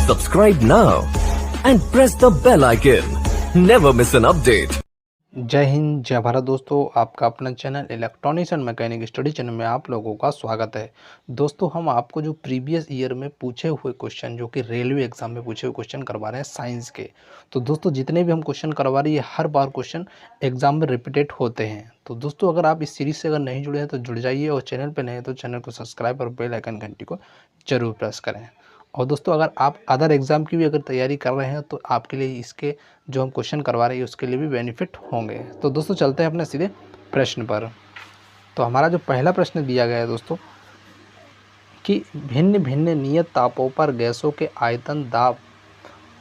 Subscribe now and press the bell icon. Never miss an update. जय हिंद जय भारत दोस्तों, आपका अपना channel electronics and mechanic study channel में आप लोगों का स्वागत है। दोस्तों, हम आपको जो प्रीवियस ईयर में पूछे हुए क्वेश्चन, जो कि रेलवे एग्जाम में पूछे हुए क्वेश्चन करवा रहे हैं साइंस के। तो दोस्तों, जितने भी हम क्वेश्चन करवा रहे हैं, ये हर बार क्वेश्चन एग्जाम में रिपीटेड होते हैं। तो दोस्तों, अगर आप इस सीरीज से अगर नहीं जुड़े हैं तो जुड़ जाइए, और चैनल पर नए हैं तो चैनल को सब्सक्राइब और बेल आइकन घंटी को जरूर प्रेस करें। और दोस्तों, अगर आप अदर एग्ज़ाम की भी अगर तैयारी कर रहे हैं तो आपके लिए इसके जो हम क्वेश्चन करवा रहे हैं उसके लिए भी बेनिफिट होंगे। तो दोस्तों, चलते हैं अपने सीधे प्रश्न पर। तो हमारा जो पहला प्रश्न दिया गया है दोस्तों, कि भिन्न भिन्न नियत तापों पर गैसों के आयतन दाब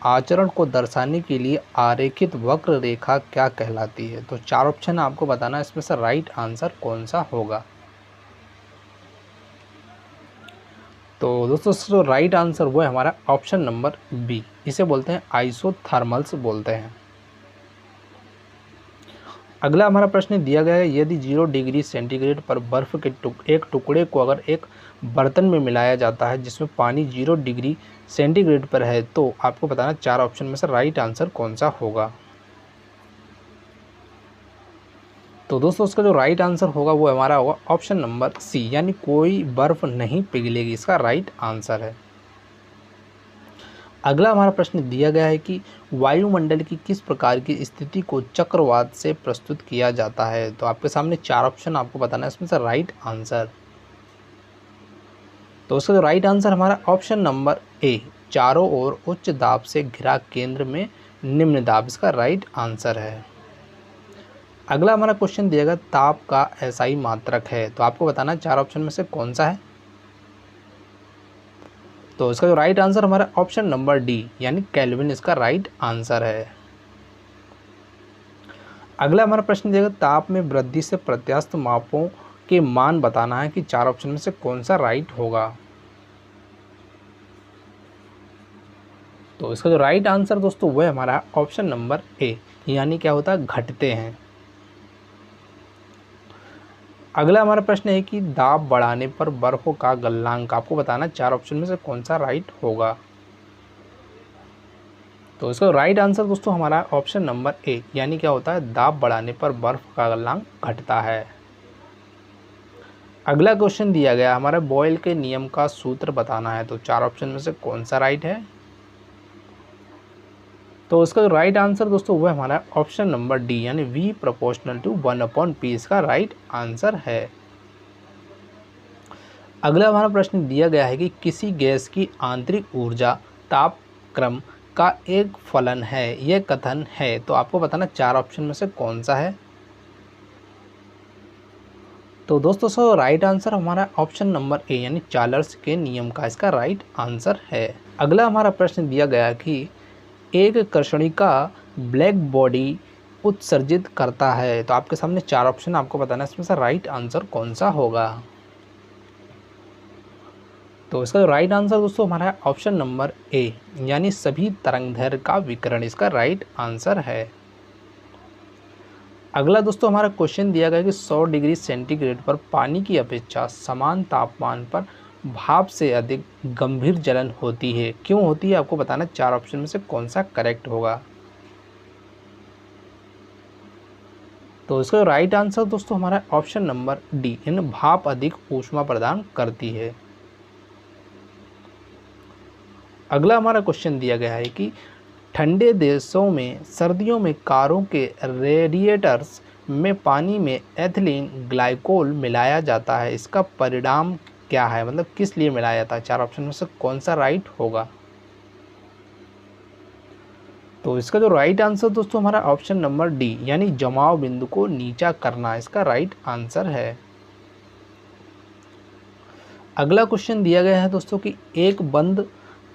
आचरण को दर्शाने के लिए आरेखित वक्र रेखा क्या कहलाती है। तो चार ऑप्शन आपको बताना है, इसमें से राइट आंसर कौन सा होगा। तो दोस्तों, जो राइट आंसर वो है हमारा ऑप्शन नंबर बी, इसे बोलते हैं आइसोथर्मल्स बोलते हैं। अगला हमारा प्रश्न दिया गया है, यदि 0 डिग्री सेंटीग्रेड पर बर्फ़ के एक टुकड़े को अगर एक बर्तन में मिलाया जाता है जिसमें पानी 0 डिग्री सेंटीग्रेड पर है, तो आपको बताना चार ऑप्शन में से राइट आंसर कौन सा होगा। तो दोस्तों, उसका जो राइट आंसर होगा वो हमारा होगा ऑप्शन नंबर सी, यानी कोई बर्फ़ नहीं पिघलेगी, इसका राइट आंसर है। अगला हमारा प्रश्न दिया गया है कि वायुमंडल की किस प्रकार की स्थिति को चक्रवात से प्रस्तुत किया जाता है। तो आपके सामने चार ऑप्शन आपको बताना है, इसमें से राइट आंसर। तो उसका जो राइट आंसर हमारा ऑप्शन नंबर ए, चारों ओर उच्च दाब से घिरा केंद्र में निम्न दाब, इसका राइट आंसर है। अगला हमारा क्वेश्चन दिया गया, ताप का एसआई मात्रक है, तो आपको बताना चार ऑप्शन में से कौन सा है। तो इसका जो राइट आंसर हमारा ऑप्शन नंबर डी, यानी केल्विन, इसका राइट आंसर है। अगला हमारा प्रश्न दिया गया, ताप में वृद्धि से प्रत्यास्थ मापों के मान बताना है, कि चार ऑप्शन में से कौन सा राइट होगा। तो इसका जो राइट आंसर दोस्तों वो है हमारा ऑप्शन नंबर ए, यानी क्या होता है, घटते हैं। अगला हमारा प्रश्न है कि दाब बढ़ाने पर बर्फ का गलनांक, आपको बताना चार ऑप्शन में से कौन सा राइट होगा। तो इसका राइट आंसर दोस्तों हमारा ऑप्शन नंबर ए, यानी क्या होता है, दाब बढ़ाने पर बर्फ का गलनांक घटता है। अगला क्वेश्चन दिया गया हमारा, बॉयल के नियम का सूत्र बताना है, तो चार ऑप्शन में से कौन सा राइट है। तो इसका राइट आंसर दोस्तों वो है हमारा ऑप्शन नंबर डी, यानी V प्रोपोर्शनल टू 1/P, इसका राइट आंसर है। अगला हमारा प्रश्न दिया गया है कि किसी गैस की आंतरिक ऊर्जा तापक्रम का एक फलन है, यह कथन है, तो आपको बताना चार ऑप्शन में से कौन सा है। तो दोस्तों, राइट आंसर हमारा ऑप्शन नंबर ए, यानी चार्ल्स के नियम का, इसका राइट आंसर है। अगला हमारा प्रश्न दिया गया कि एक कर्षणिका ब्लैक बॉडी उत्सर्जित करता है, तो आपके सामने चार ऑप्शन आपको बताना है, इसमें से राइट आंसर कौन सा होगा। तो इसका राइट आंसर दोस्तों हमारा ऑप्शन नंबर ए, यानी सभी तरंगदैर्घ्य का विकिरण, इसका राइट आंसर है। अगला दोस्तों हमारा क्वेश्चन दिया गया कि 100 डिग्री सेंटीग्रेड पर पानी की अपेक्षा समान तापमान पर भाप से अधिक गंभीर जलन होती है, क्यों होती है, आपको बताना चार ऑप्शन में से कौन सा करेक्ट होगा। तो इसका राइट आंसर दोस्तों हमारा ऑप्शन नंबर डी, यानी भाप अधिक ऊष्मा प्रदान करती है। अगला हमारा क्वेश्चन दिया गया है कि ठंडे देशों में सर्दियों में कारों के रेडिएटर्स में पानी में एथिलीन ग्लाइकोल मिलाया जाता है, इसका परिणाम क्या है, मतलब किस लिए मिलाया जाता है, चार ऑप्शन में से कौन सा राइट होगा। तो इसका जो राइट आंसर दोस्तों हमारा ऑप्शन नंबर डी, यानी जमाव बिंदु को नीचा करना, इसका राइट आंसर है। अगला क्वेश्चन दिया गया है दोस्तों कि एक बंद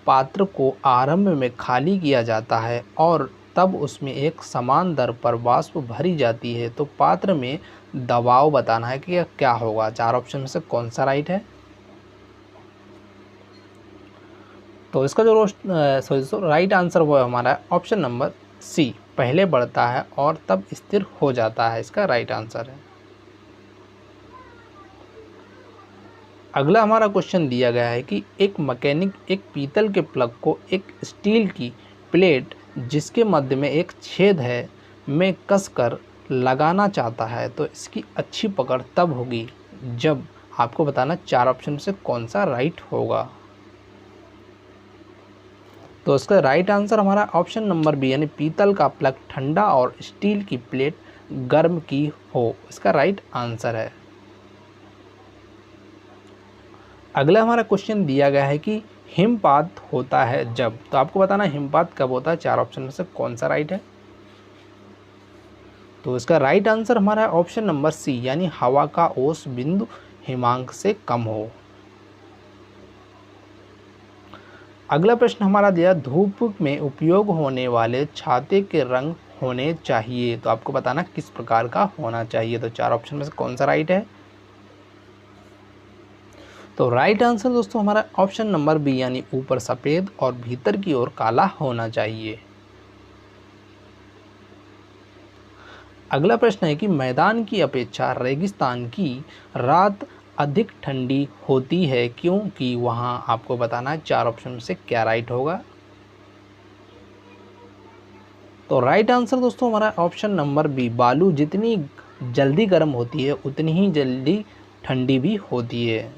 पात्र को आरंभ में खाली किया जाता है और तब उसमें एक समान दर पर वाष्प भरी जाती है, तो पात्र में दबाव बताना है कि यह क्या होगा, चार ऑप्शन में से कौन सा राइट है। तो इसका जो राइट आंसर वो है हमारा ऑप्शन नंबर सी, पहले बढ़ता है और तब स्थिर हो जाता है, इसका राइट आंसर है। अगला हमारा क्वेश्चन दिया गया है कि एक मैकेनिक एक पीतल के प्लग को एक स्टील की प्लेट जिसके मध्य में एक छेद है में कसकर लगाना चाहता है, तो इसकी अच्छी पकड़ तब होगी जब, आपको बताना 4 ऑप्शन में से कौन सा राइट होगा। तो इसका राइट आंसर हमारा ऑप्शन नंबर बी यानी पीतल का प्लग ठंडा और स्टील की प्लेट गर्म की हो, इसका राइट आंसर है। अगला हमारा क्वेश्चन दिया गया है कि हिमपात होता है जब, तो आपको बताना हिमपात कब होता है, 4 ऑप्शन में से कौन सा राइट है। तो इसका राइट आंसर हमारा ऑप्शन नंबर सी यानी हवा का औसत बिंदु हिमांक से कम हो। अगला प्रश्न हमारा दिया धूप में उपयोग होने वाले छाते के रंग होने चाहिए, तो आपको बताना किस प्रकार का होना चाहिए। तो 4 ऑप्शन में से कौन सा राइट है। तो राइट आंसर दोस्तों हमारा ऑप्शन नंबर बी यानी ऊपर सफ़ेद और भीतर की ओर काला होना चाहिए। अगला प्रश्न है कि मैदान की अपेक्षा रेगिस्तान की रात अधिक ठंडी होती है क्योंकि वहां, आपको बताना है 4 ऑप्शन में से क्या राइट होगा। तो राइट आंसर दोस्तों हमारा ऑप्शन नंबर बी, बालू जितनी जल्दी गर्म होती है उतनी ही जल्दी ठंडी भी होती है।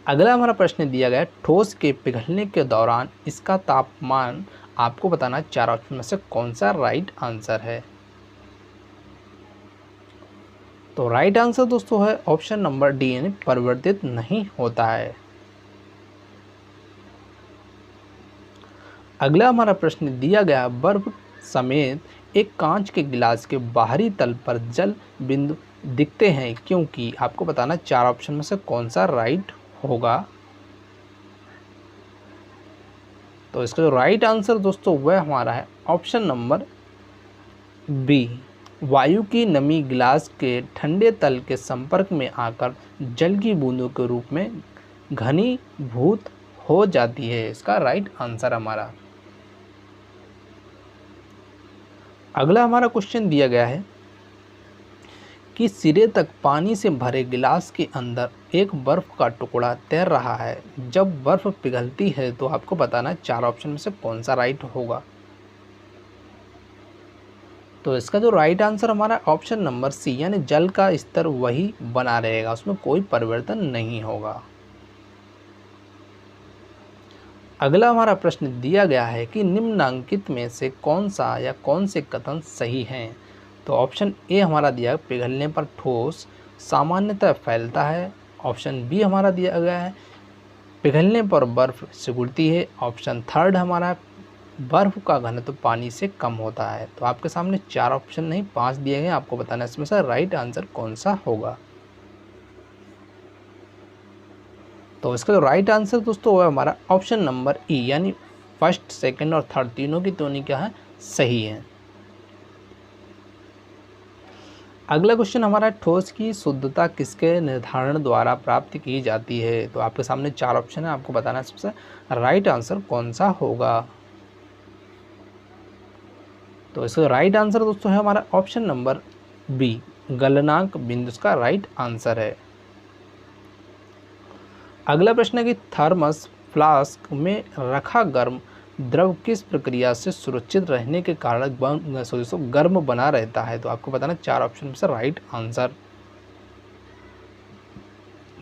अगला हमारा प्रश्न दिया गया ठोस के पिघलने के दौरान इसका तापमान, आपको बताना 4 ऑप्शन में से कौन सा राइट आंसर है। तो राइट आंसर दोस्तों है ऑप्शन नंबर डी यानी परिवर्तित नहीं होता है। अगला हमारा प्रश्न दिया गया बर्फ समेत एक कांच के गिलास के बाहरी तल पर जल बिंदु दिखते हैं क्योंकि, आपको बताना 4 ऑप्शन में से कौन सा राइट होगा। तो इसका जो राइट आंसर दोस्तों वह हमारा है ऑप्शन नंबर बी, वायु की नमी गिलास के ठंडे तल के संपर्क में आकर जल की बूंदों के रूप में घनीभूत हो जाती है, इसका राइट आंसर हमारा। अगला हमारा क्वेश्चन दिया गया है कि सिरे तक पानी से भरे गिलास के अंदर एक बर्फ का टुकड़ा तैर रहा है, जब बर्फ पिघलती है तो आपको बताना 4 ऑप्शन में से कौन सा राइट होगा। तो इसका जो राइट आंसर हमारा ऑप्शन नंबर सी यानी जल का स्तर वही बना रहेगा, उसमें कोई परिवर्तन नहीं होगा। अगला हमारा प्रश्न दिया गया है कि निम्नांकित में से कौन सा या कौन से कथन सही हैं। तो ऑप्शन ए हमारा दिया पिघलने पर ठोस सामान्यतः फैलता है। ऑप्शन बी हमारा दिया गया है पिघलने पर बर्फ सिकुड़ती है। ऑप्शन थर्ड हमारा बर्फ का घनत्व पानी से कम होता है। तो आपके सामने 4 ऑप्शन नहीं 5 दिए गए, आपको बताना इसमें से राइट आंसर कौन सा होगा। तो इसका जो राइट आंसर दोस्तों वो हमारा ऑप्शन नंबर ई यानी फर्स्ट सेकंड और थर्ड तीनों की तोनी क्या है सही है। अगला क्वेश्चन हमारा ठोस की शुद्धता किसके निर्धारण द्वारा प्राप्त की जाती है। तो आपके सामने 4 ऑप्शन है, आपको बताना सबसे राइट आंसर कौन सा होगा। तो इसका राइट आंसर दोस्तों है हमारा ऑप्शन नंबर बी गलनांक बिंदु का राइट आंसर है। अगला प्रश्न है कि थर्मस फ्लास्क में रखा गर्म द्रव किस प्रक्रिया से सुरक्षित रहने के कारण गर्म बना रहता है। तो आपको बताना 4 ऑप्शन में से राइट आंसर।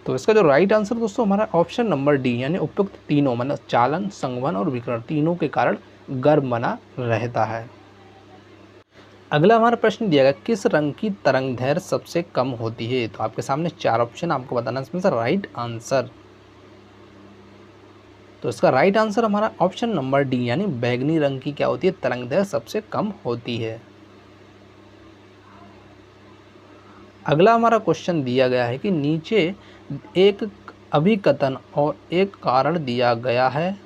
तो इसका जो राइट आंसर दोस्तों हमारा ऑप्शन नंबर डी यानी उपयुक्त तीनों मतलब चालन, संवहन और विकिरण तीनों के कारण गर्म बना रहता है। अगला हमारा प्रश्न दिया गया किस रंग की तरंगदैर्घ्य सबसे कम होती है। तो आपके सामने 4 ऑप्शन, आपको बताना इसमें से राइट आंसर। तो इसका राइट आंसर हमारा ऑप्शन नंबर डी यानी बैगनी रंग की क्या होती है तरंगदैर्घ्य सबसे कम होती है। अगला हमारा क्वेश्चन दिया गया है कि नीचे एक अभिकथन और एक कारण दिया गया है।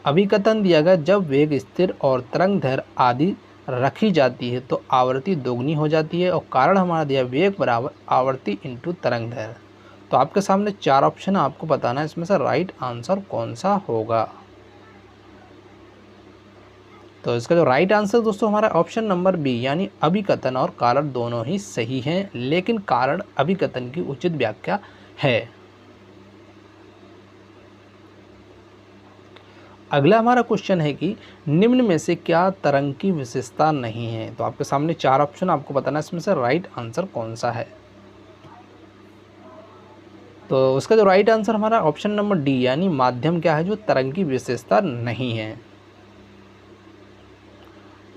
अभिकथन दिया गया जब वेग स्थिर और तरंगदैर्घ्य आदि रखी जाती है तो आवृत्ति दोगुनी हो जाती है, और कारण हमारा दिया वेग बराबर आवृत्ति इंटू तरंगदैर्घ्य। तो आपके सामने 4 ऑप्शन है, आपको बताना है इसमें से राइट आंसर कौन सा होगा। तो इसका जो राइट आंसर दोस्तों हमारा ऑप्शन नंबर बी यानी अभिकथन और कारण दोनों ही सही हैं, लेकिन कारण अभिकथन की उचित व्याख्या है। अगला हमारा क्वेश्चन है कि निम्न में से क्या तरंग की विशेषता नहीं है। तो आपके सामने 4 ऑप्शन, आपको बताना है इसमें से राइट आंसर कौन सा है। तो उसका जो राइट आंसर हमारा ऑप्शन नंबर डी यानी माध्यम क्या है जो तरंग की विशेषता नहीं है।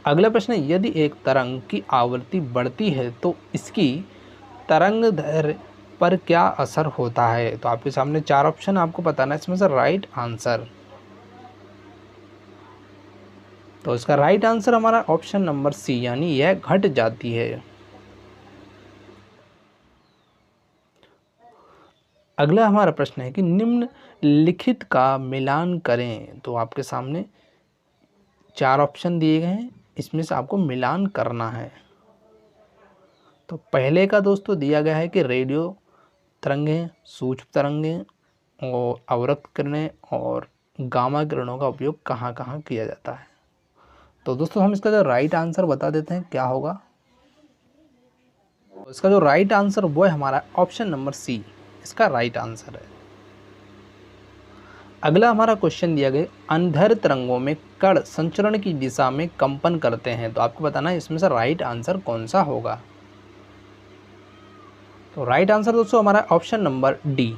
अगला प्रश्न है, यदि एक तरंग की आवृत्ति बढ़ती है तो इसकी तरंग दैर्घ्य पर क्या असर होता है। तो आपके सामने 4 ऑप्शन, आपको बताना है इसमें से राइट आंसर। तो इसका राइट आंसर हमारा ऑप्शन नंबर सी यानी यह घट जाती है। अगला हमारा प्रश्न है कि निम्नलिखित का मिलान करें। तो आपके सामने 4 ऑप्शन दिए गए हैं, इसमें से आपको मिलान करना है। तो पहले का दोस्तों दिया गया है कि रेडियो तरंगें, सूक्ष्म तरंगें और अवरक्त किरणें और गामा किरणों का उपयोग कहाँ कहाँ किया जाता है। तो दोस्तों हम इसका जो राइट आंसर बता देते हैं क्या होगा। तो इसका जो राइट आंसर वो है हमारा ऑप्शन नंबर सी, इसका राइट आंसर है। अगला हमारा क्वेश्चन दिया गया, अंधेर तरंगों में कण संचरण की दिशा में कंपन करते हैं। तो आपको बताना है इसमें से राइट आंसर कौन सा होगा। तो राइट आंसर दोस्तों हमारा ऑप्शन नंबर डी,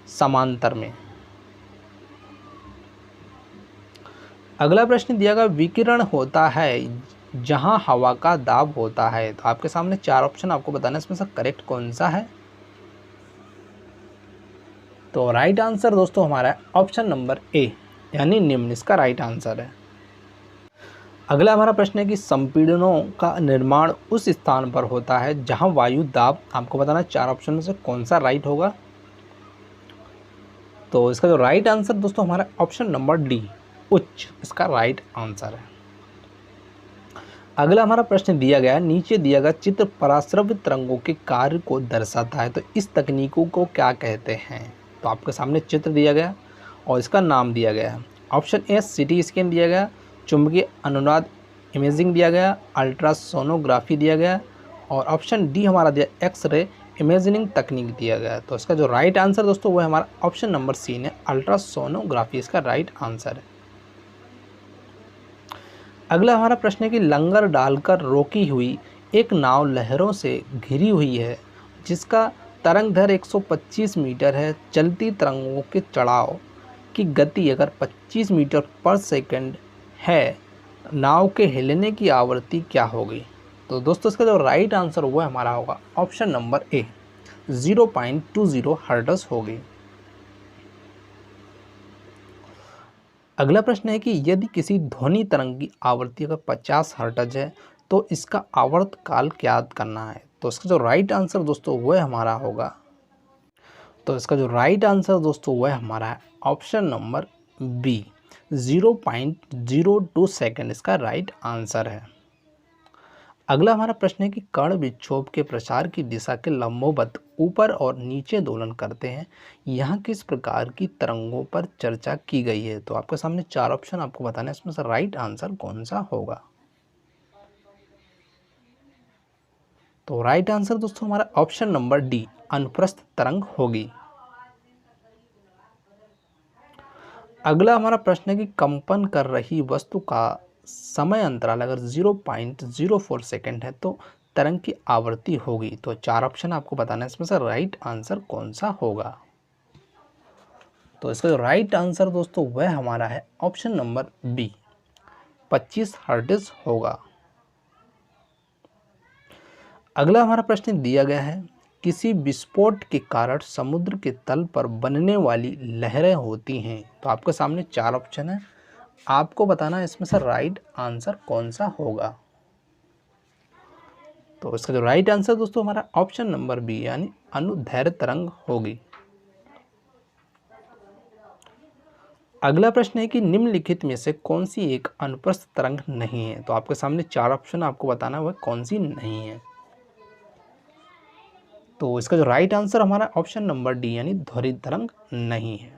समांतर में। अगला प्रश्न दिया गया, विकिरण होता है जहां हवा का दाब होता है। तो आपके सामने 4 ऑप्शन, आपको बताना है इसमें से करेक्ट कौन सा है। तो राइट आंसर दोस्तों हमारा ऑप्शन नंबर ए यानी निम्न, इसका राइट आंसर है। अगला हमारा प्रश्न है कि संपीड़नों का निर्माण उस स्थान पर होता है जहां वायु दाब, आपको बताना है 4 ऑप्शन में से कौन सा राइट होगा। तो इसका जो राइट आंसर दोस्तों हमारा ऑप्शन नंबर डी, उच्च, इसका राइट आंसर है। अगला हमारा प्रश्न दिया गया है, नीचे दिया गया चित्र पराश्रव्य तरंगों के कार्य को दर्शाता है। तो इस तकनीकों को क्या कहते हैं। तो आपके सामने चित्र दिया गया और इसका नाम दिया गया है। ऑप्शन ए सिटी स्कैन दिया गया, चुंबकीय अनुनाद इमेजिंग दिया गया, अल्ट्रासोनोग्राफी दिया गया और ऑप्शन डी हमारा दिया एक्सरे इमेजिंग तकनीक दिया गया। तो इसका जो राइट आंसर दोस्तों वो है हमारा ऑप्शन नंबर सी ने अल्ट्रासोनोग्राफी, इसका राइट आंसर है। अगला हमारा प्रश्न है कि लंगर डालकर रोकी हुई एक नाव लहरों से घिरी हुई है जिसका तरंग दैर्घ्य 125 मीटर है। चलती तरंगों के चढ़ाव की गति अगर 25 मीटर पर सेकंड है, नाव के हिलने की आवृत्ति क्या होगी। तो दोस्तों इसका जो राइट आंसर वो हमारा होगा ऑप्शन नंबर ए, 0.20 हर्ट्ज होगी। अगला प्रश्न है कि यदि किसी ध्वनि तरंग की आवृत्ति अगर 50 हर्ट्ज है तो इसका आवर्त काल ज्ञात करना है। तो इसका जो राइट आंसर दोस्तों वह हमारा होगा, तो इसका जो राइट आंसर दोस्तों वह हमारा है ऑप्शन नंबर बी, 0.02 सेकेंड, इसका राइट आंसर है। अगला हमारा प्रश्न है कि कण विक्षोभ के प्रसार की दिशा के लंबवत ऊपर और नीचे दोलन करते हैं, यहाँ किस प्रकार की तरंगों पर चर्चा की गई है। तो आपके सामने 4 ऑप्शन, आपको बताना है इसमें से राइट आंसर कौन सा होगा। तो राइट आंसर दोस्तों हमारा ऑप्शन नंबर डी, अनुप्रस्थ तरंग होगी। अगला हमारा प्रश्न है कि कंपन कर रही वस्तु का समय अंतराल अगर 0.04 सेकेंड है तो तरंग की आवृत्ति होगी। तो 4 ऑप्शन आपको बताना है इसमें से राइट आंसर कौन सा होगा। तो इसका जो राइट आंसर दोस्तों वह हमारा है ऑप्शन नंबर बी, 25 हर्ट्ज होगा। अगला हमारा प्रश्न दिया गया है, किसी विस्फोट के कारण समुद्र के तल पर बनने वाली लहरें होती हैं। तो आपके सामने 4 ऑप्शन है, आपको बताना है इसमें से राइट आंसर कौन सा होगा। तो इसका जो राइट आंसर दोस्तों हमारा ऑप्शन नंबर बी यानी अनुदैर्घ्य तरंग होगी। अगला प्रश्न है कि निम्नलिखित में से कौन सी एक अनुप्रस्थ तरंग नहीं है। तो आपके सामने 4 ऑप्शन, आपको बताना है वह कौन सी नहीं है। तो इसका जो राइट आंसर हमारा ऑप्शन नंबर डी यानी ध्वनि तरंग नहीं है।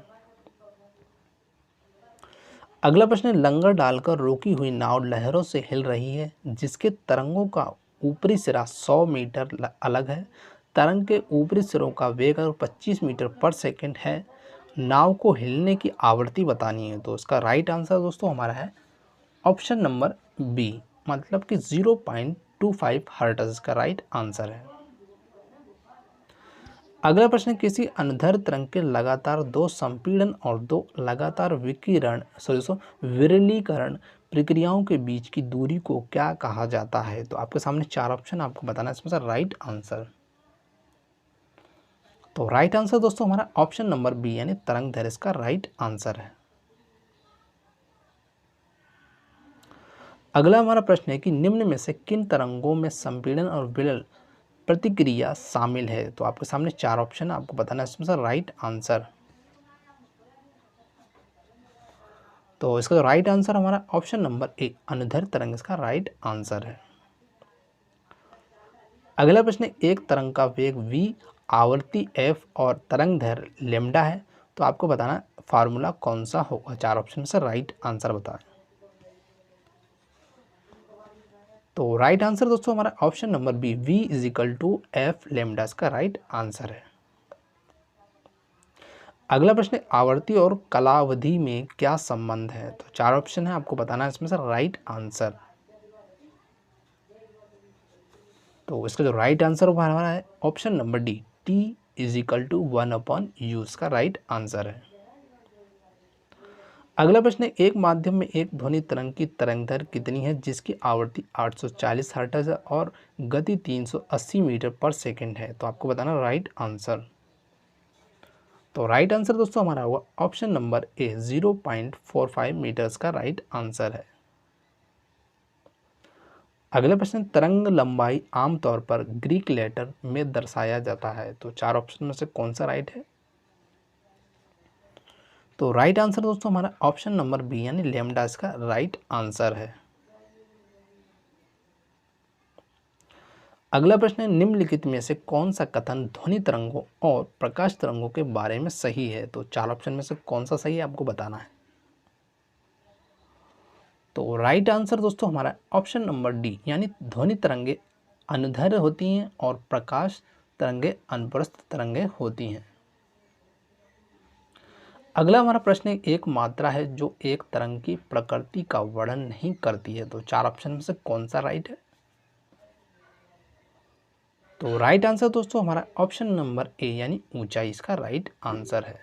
अगला प्रश्न है, लंगर डालकर रोकी हुई नाव लहरों से हिल रही है, जिसके तरंगों का ऊपरी सिरा 100 मीटर अलग है। तरंग के ऊपरी सिरों का वेग अगर 25 मीटर पर सेकंड है। नाव को हिलने की आवृत्ति बतानी है। तो इसका राइट आंसर दोस्तों हमारा है ऑप्शन नंबर बी, मतलब कि 0.25 हर्ट्ज इसका राइट आंसर है। अगला प्रश्न, किसी अनुदैर्ध्य तरंग के लगातार 2 संपीड़न और 2 लगातार विरलीकरण प्रक्रियाओं के बीच की दूरी को क्या कहा जाता है। तो आपके सामने 4 ऑप्शन, आपको बताना है इसमें से राइट आंसर। तो राइट आंसर दोस्तों हमारा ऑप्शन नंबर बी यानी तरंग दैर्ध्य इसका राइट आंसर है। अगला हमारा प्रश्न है कि निम्न में से किन तरंगों में संपीड़न और विरल प्रतिक्रिया शामिल है। तो आपके सामने 4 ऑप्शन है, आपको बताना है इसमें से राइट आंसर। तो इसका जो राइट आंसर हमारा ऑप्शन नंबर ए अनुदैर्ध्य तरंग इसका राइट आंसर है। अगला प्रश्न, एक तरंग का वेग v, आवृत्ति f और तरंग दैर्ध्य लैम्डा है। तो आपको बताना फार्मूला कौन सा होगा। 4 ऑप्शन से राइट आंसर बताएं। तो राइट आंसर दोस्तों हमारा option number B v = f lambda इसका राइट आंसर है। अगला प्रश्न, आवर्ती और कालावधि में क्या संबंध है। तो 4 ऑप्शन है, आपको बताना है इसमें से राइट आंसर। तो इसका जो राइट आंसर हमारा है option number D t = 1/u इसका राइट आंसर है। अगला प्रश्न, एक माध्यम में एक ध्वनि तरंग की तरंगदैर्घ्य कितनी है, जिसकी आवृत्ति 840 हर्ट्ज है और गति 380 मीटर पर सेकंड है। तो आपको बताना राइट आंसर। तो राइट आंसर दोस्तों हमारा होगा ऑप्शन नंबर ए 0.45 मीटर्स का राइट आंसर है। अगला प्रश्न, तरंग लंबाई आमतौर पर ग्रीक लेटर में दर्शाया जाता है। तो 4 ऑप्शन में से कौन सा राइट है। तो राइट आंसर दोस्तों हमारा ऑप्शन नंबर बी यानी लैम्डा इसका राइट आंसर है। अगला प्रश्न है, निम्नलिखित में से कौन सा कथन ध्वनि तरंगों और प्रकाश तरंगों के बारे में सही है। तो 4 ऑप्शन में से कौन सा सही है, आपको बताना है। तो राइट आंसर दोस्तों हमारा ऑप्शन नंबर डी यानी ध्वनि तरंगे अनुदैर्ध्य होती हैं और प्रकाश तरंगे अनुप्रस्थ तरंगे होती हैं। अगला हमारा प्रश्न, एक मात्रा है जो एक तरंग की प्रकृति का वर्णन नहीं करती है। तो 4 ऑप्शन में से कौन सा राइट है। तो राइट आंसर दोस्तों हमारा ऑप्शन नंबर ए यानी ऊंचाई इसका राइट आंसर है।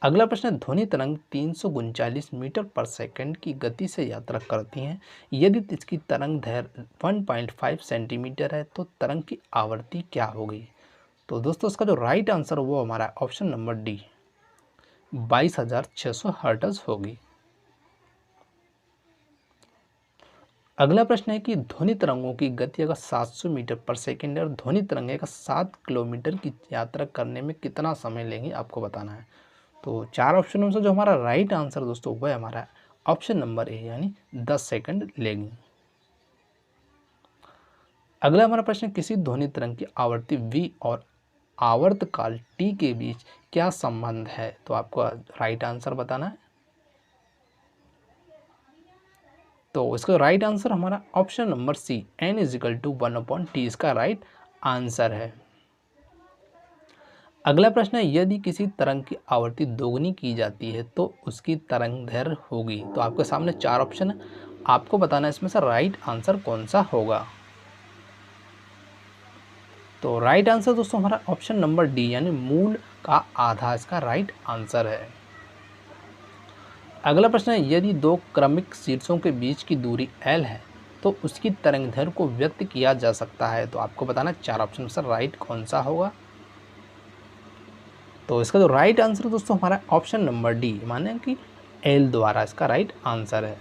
अगला प्रश्न, ध्वनि तरंग 339 मीटर पर सेकंड की गति से यात्रा करती हैं। यदि इसकी तरंग दैर्घ्य 1.5 सेंटीमीटर है तो तरंग की आवृत्ति क्या होगी। तो दोस्तों इसका जो राइट आंसर वो हमारा ऑप्शन नंबर डी 22,600 हर्ट्ज होगी। अगला प्रश्न है कि ध्वनि तरंगों की गति अगर 700 मीटर पर सेकंड है और ध्वनि तरंगें का 7 किलोमीटर की यात्रा करने में कितना समय लेंगी, आपको बताना है। तो 4 ऑप्शनों से जो हमारा राइट आंसर दोस्तों वह हमारा ऑप्शन नंबर ए यानी 10 सेकंड लेंगी। अगला हमारा प्रश्न, किसी ध्वनि तरंग की आवृत्ति v और आवर्तकाल t के बीच क्या संबंध है। तो आपको राइट आंसर बताना है। तो इसका राइट आंसर हमारा option number C n = 1/t इसका राइट आंसर है। अगला प्रश्न है, यदि किसी तरंग की आवृत्ति दोगुनी की जाती है तो उसकी तरंग दैर्घ्य होगी। तो आपके सामने 4 ऑप्शन है, आपको बताना है इसमें से राइट आंसर कौन सा होगा। तो राइट आंसर दोस्तों हमारा ऑप्शन नंबर डी यानी मूल का आधा इसका राइट आंसर है। अगला प्रश्न है, यदि 2 क्रमिक शीर्षों के बीच की दूरी l है तो उसकी तरंग दैर्घ्य को व्यक्त किया जा सकता है। तो आपको बताना 4 ऑप्शन में से राइट कौन सा होगा। तो इसका जो राइट आंसर दोस्तों हमारा ऑप्शन नंबर डी माने कि l द्वारा इसका राइट आंसर है।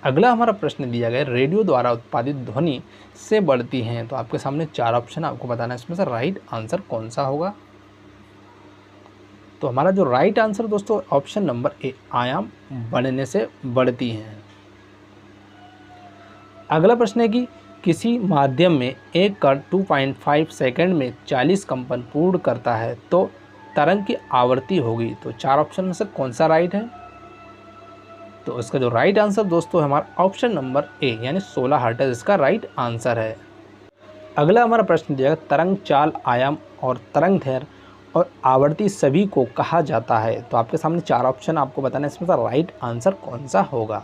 अगला हमारा प्रश्न दिया गया, रेडियो द्वारा उत्पादित ध्वनि से बढ़ती हैं। तो आपके सामने 4 ऑप्शन, आपको बताना है इसमें से राइट आंसर कौन सा होगा। तो हमारा जो राइट आंसर दोस्तों ऑप्शन नंबर ए आयाम बढ़ने से बढ़ती हैं। अगला प्रश्न है कि किसी माध्यम में एक कण 2.5 सेकंड में 40 कंपन पूर्ण करता है तो तरंग की आवृत्ति होगी। तो चार ऑप्शन में से कौन सा राइट है? तो इसका जो राइट आंसर दोस्तों हमारा ऑप्शन नंबर ए यानी 16 हर्ट्ज इसका राइट आंसर है। अगला हमारा प्रश्न दिया गया, तरंग चाल, आयाम और तरंग दैर्घ्य और आवृत्ति सभी को कहा जाता है। तो आपके सामने चार ऑप्शन, आपको बताना है इसमें से राइट आंसर कौन सा होगा।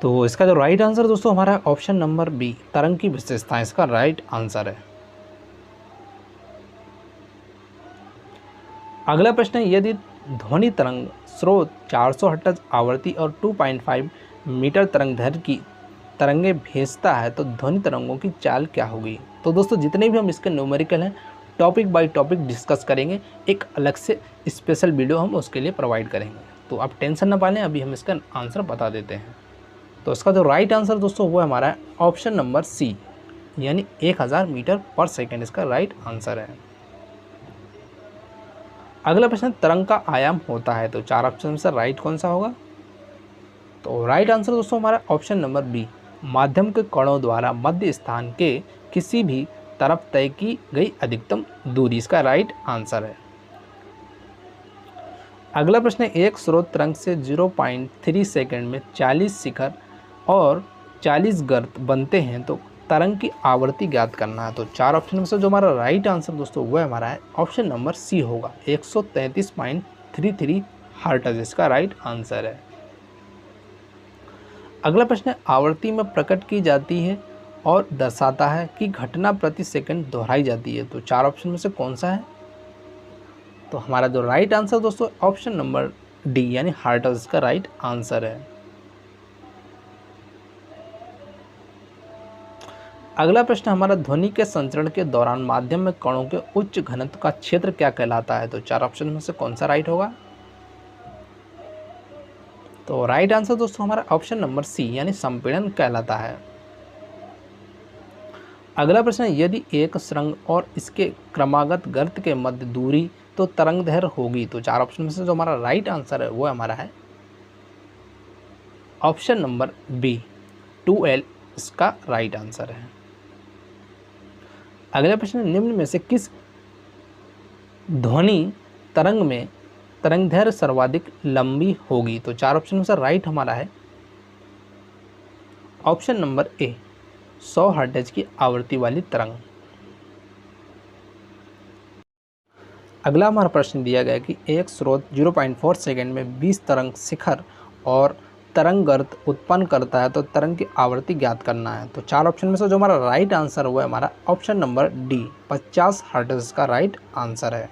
तो इसका जो राइट आंसर दोस्तों हमारा ऑप्शन नंबर बी, तरंग की विशेषताएं, इसका राइट आंसर है। अगला प्रश्न है, यदि ध्वनि तरंग स्रोत 400 हर्ट्ज आवृत्ति और 2.5 मीटर तरंग दैर्घ्य की तरंगें भेजता है तो ध्वनि तरंगों की चाल क्या होगी। तो दोस्तों जितने भी हम इसके न्यूमेरिकल हैं टॉपिक बाय टॉपिक डिस्कस करेंगे, एक अलग से स्पेशल वीडियो हम उसके लिए प्रोवाइड करेंगे। तो आप टेंशन ना पालें, अभी हम इसका आंसर बता देते हैं। तो इसका जो राइट आंसर दोस्तों वो हमारा ऑप्शन नंबर सी यानी 1000 मीटर पर सेकेंड इसका राइट आंसर है। अगला प्रश्न, तरंग का आयाम होता है। तो चार ऑप्शन में से राइट कौन सा होगा? तो राइट आंसर दोस्तों हमारा ऑप्शन नंबर बी, माध्यम के कणों द्वारा मध्य स्थान के किसी भी तरफ तय की गई अधिकतम दूरी, इसका राइट आंसर है। अगला प्रश्न, एक स्रोत तरंग से 0.3 सेकंड में 40 शिखर और 40 गर्त बनते हैं तो तरंग की आवृत्ति ज्ञात करना है। तो चार ऑप्शन में से जो हमारा राइट आंसर दोस्तों वो हमारा है ऑप्शन नंबर सी होगा, 133.33 हर्ट्ज इसका राइट आंसर है। अगला प्रश्न है, आवृत्ति में प्रकट की जाती है और दर्शाता है कि घटना प्रति सेकंड दोहराई जाती है। तो चार ऑप्शन में से कौन सा है? तो हमारा जो राइट आंसर दोस्तों ऑप्शन नंबर डी यानी हर्ट्ज इसका राइट आंसर है। अगला प्रश्न हमारा, ध्वनि के संचरण के दौरान माध्यम में कणों के उच्च घनत्व का क्षेत्र क्या कहलाता है। तो चार ऑप्शन में से कौन सा राइट होगा? तो राइट आंसर दोस्तों हमारा ऑप्शन नंबर सी यानी संपीड़न कहलाता है। अगला प्रश्न, यदि एक सुरंग और इसके क्रमागत गर्त के मध्य दूरी तो तरंग दैर्घ्य होगी। तो चार ऑप्शन में से जो हमारा राइट आंसर है वो हमारा है ऑप्शन नंबर बी, 2L इसका राइट आंसर है। अगला प्रश्न, निम्न में से किस ध्वनि तरंग में तरंग दैर्घ्य सर्वाधिक लंबी होगी। तो चार ऑप्शन में से राइट हमारा है ऑप्शन नंबर ए, 100 हर्ट्ज की आवृत्ति वाली तरंग। अगला हमारा प्रश्न दिया गया कि एक स्रोत 0.4 सेकंड में 20 तरंग शिखर और तरंग गर्त उत्पन्न करता है तो तरंग की आवृत्ति ज्ञात करना है। तो चार ऑप्शन में से जो हमारा राइट आंसर हुआ है हमारा ऑप्शन नंबर डी, 50 हर्ट्ज का राइट आंसर है।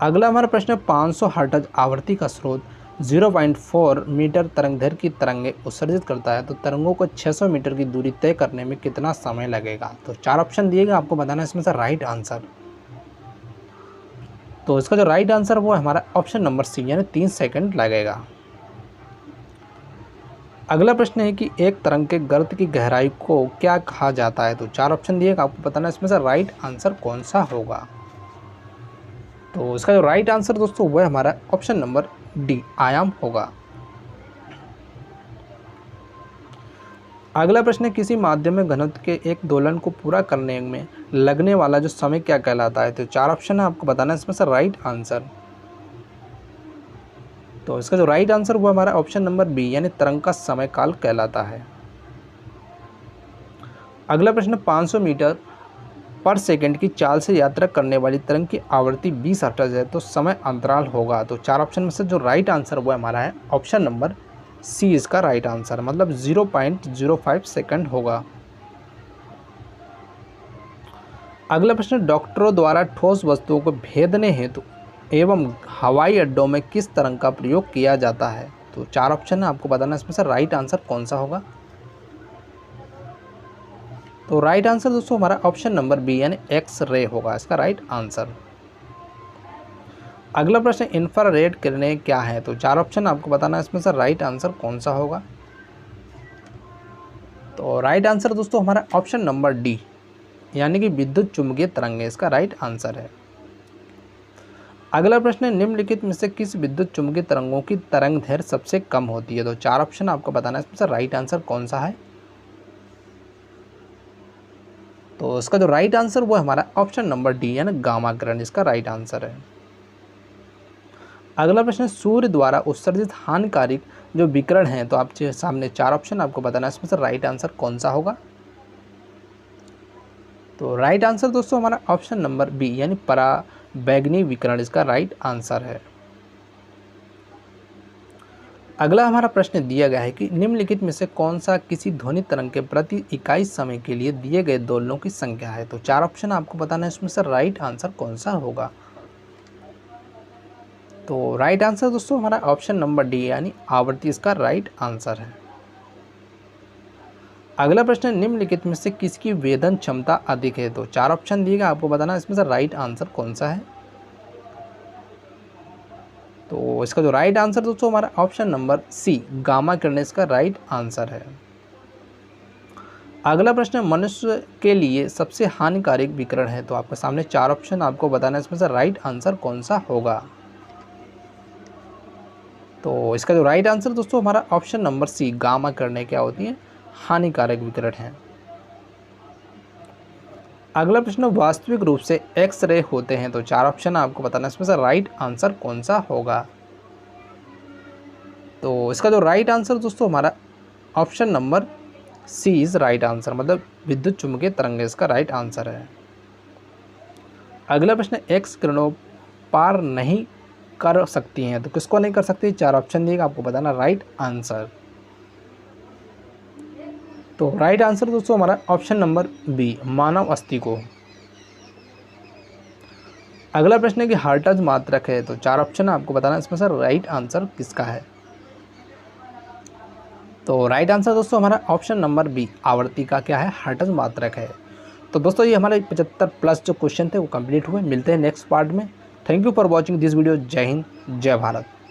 अगला हमारा प्रश्न, 500 हर्ट्ज आवृत्ति का स्रोत 0.4 मीटर तरंग दैर्घ्य की तरंगें उत्सर्जित करता है तो तरंगों को 600 मीटर की दूरी तय करने में कितना समय लगेगा। तो चार ऑप्शन दिए गए, आपको बताना है इसमें से राइट आंसर। तो इसका जो राइट आंसर वो हमारा ऑप्शन नंबर सी यानी 3 सेकंड लगेगा। अगला प्रश्न है कि एक तरंग के गर्त की गहराई को क्या कहा जाता है। तो चार ऑप्शन दिए, आपको बताना है इसमें से राइट आंसर कौन सा होगा। तो इसका जो राइट आंसर दोस्तों वह हमारा ऑप्शन नंबर डी, आयाम होगा। अगला प्रश्न है, किसी माध्यम में घनत्व के एक दोलन को पूरा करने में लगने वाला जो समय क्या कहलाता है। तो चार ऑप्शन है, आपको बताना है इसमें से राइट आंसर। तो इसका जो राइट आंसर वो हमारा ऑप्शन नंबर बी यानी तरंग का समय काल कहलाता है। अगला प्रश्न, 500 मीटर पर सेकंड की चाल से यात्रा करने वाली तरंग की आवृत्ति 20 हर्ट्ज है तो समय अंतराल होगा। तो चार ऑप्शन में से जो राइट आंसर वो हमारा है ऑप्शन नंबर सी इसका राइट आंसर, मतलब 0.05 सेकंड होगा। अगला प्रश्न, डॉक्टरों द्वारा ठोस वस्तुओं को भेदने हेतु एवं हवाई अड्डों में किस तरंग का प्रयोग किया जाता है। तो चार ऑप्शन है, आपको बताना है इसमें से राइट आंसर कौन सा होगा। तो राइट आंसर दोस्तों हमारा ऑप्शन नंबर बी यानी एक्स रे होगा इसका राइट आंसर। अगला प्रश्न, इंफ्रारेड किरणें क्या है। तो चार ऑप्शन आपको बताना है इसमें से राइट आंसर कौन सा होगा। तो राइट आंसर दोस्तों हमारा ऑप्शन नंबर डी यानी कि विद्युत चुम्बकीय तरंगें इसका राइट आंसर है। अगला प्रश्न है, निम्नलिखित में से किस विद्युत चुम्बकीय तरंगों की तरंग दैर्घ्य सबसे कम होती है। तो चार ऑप्शन आपको बताना है इसमें से राइट आंसर कौन सा है। तो इसका जो राइट आंसर वो हमारा ऑप्शन नंबर डी यानी गामा किरण इसका राइट आंसर है। अगला प्रश्न, सूर्य द्वारा उत्सर्जित हानिकारक जो विकिरण हैं, तो आपके सामने 4 ऑप्शन आपको बताना है, इसमें से राइट आंसर कौन सा होगा। तो राइट आंसर दोस्तों हमारा ऑप्शन नंबर बी यानी पराबैंगनी विकिरण इसका राइट आंसर है। अगला हमारा प्रश्न दिया गया है कि निम्नलिखित में से कौन सा किसी ध्वनि तरंग के प्रति इकाई समय के लिए दिए गए दोलनों की संख्या है। तो 4 ऑप्शन आपको बताना है, इसमें से राइट आंसर कौन सा होगा। तो राइट आंसर दोस्तों हमारा ऑप्शन नंबर डी यानी आवर्ती इसका राइट आंसर है। अगला प्रश्न, निम्नलिखित में से किसकी वेदन क्षमता अधिक है। तो 4 ऑप्शन दिए गए, आपको बताना है इसमें से राइट आंसर कौन सा है। तो इसका जो राइट आंसर दोस्तों हमारा ऑप्शन नंबर सी गामा किरण इसका राइट आंसर है। अगला प्रश्न, मनुष्य के लिए सबसे हानिकारक विकिरण है। तो आपके सामने 4 ऑप्शन आपको बताना है, इसमें से राइट आंसर कौन सा होगा। तो इसका जो राइट आंसर दोस्तों हमारा ऑप्शन नंबर सी गामा किरणें क्या होती हैं, हानिकारक विकिरण है। अगला प्रश्न, वास्तविक रूप से एक्स रे होते हैं। तो 4 ऑप्शन आपको बताना है, इसमें से राइट आंसर कौन सा होगा। तो इसका जो राइट आंसर दोस्तों हमारा option number C is right answer, मतलब विद्युत चुम्बकीय तरंग इसका राइट आंसर है। अगला प्रश्न, एक्स किरणों पार नहीं कर सकती हैं। तो किसको नहीं कर सकती, 4 ऑप्शन दिएगा, आपको बताना राइट आंसर। तो राइट आंसर दोस्तों हमारा ऑप्शन नंबर बी मानव अस्थि को। अगला प्रश्न है कि हर्ट्ज मात्रक है। तो 4 ऑप्शन आपको बताना है, इसमें से राइट आंसर किसका है। तो राइट आंसर दोस्तों हमारा ऑप्शन नंबर बी आवर्ती का क्या है, हर्ट्ज मात्रक है। तो दोस्तों ये हमारे 75 प्लस जो क्वेश्चन थे वो कंप्लीट हुए। मिलते हैं नेक्स्ट पार्ट में। Thank you for watching this video. जय हिंद, जय भारत।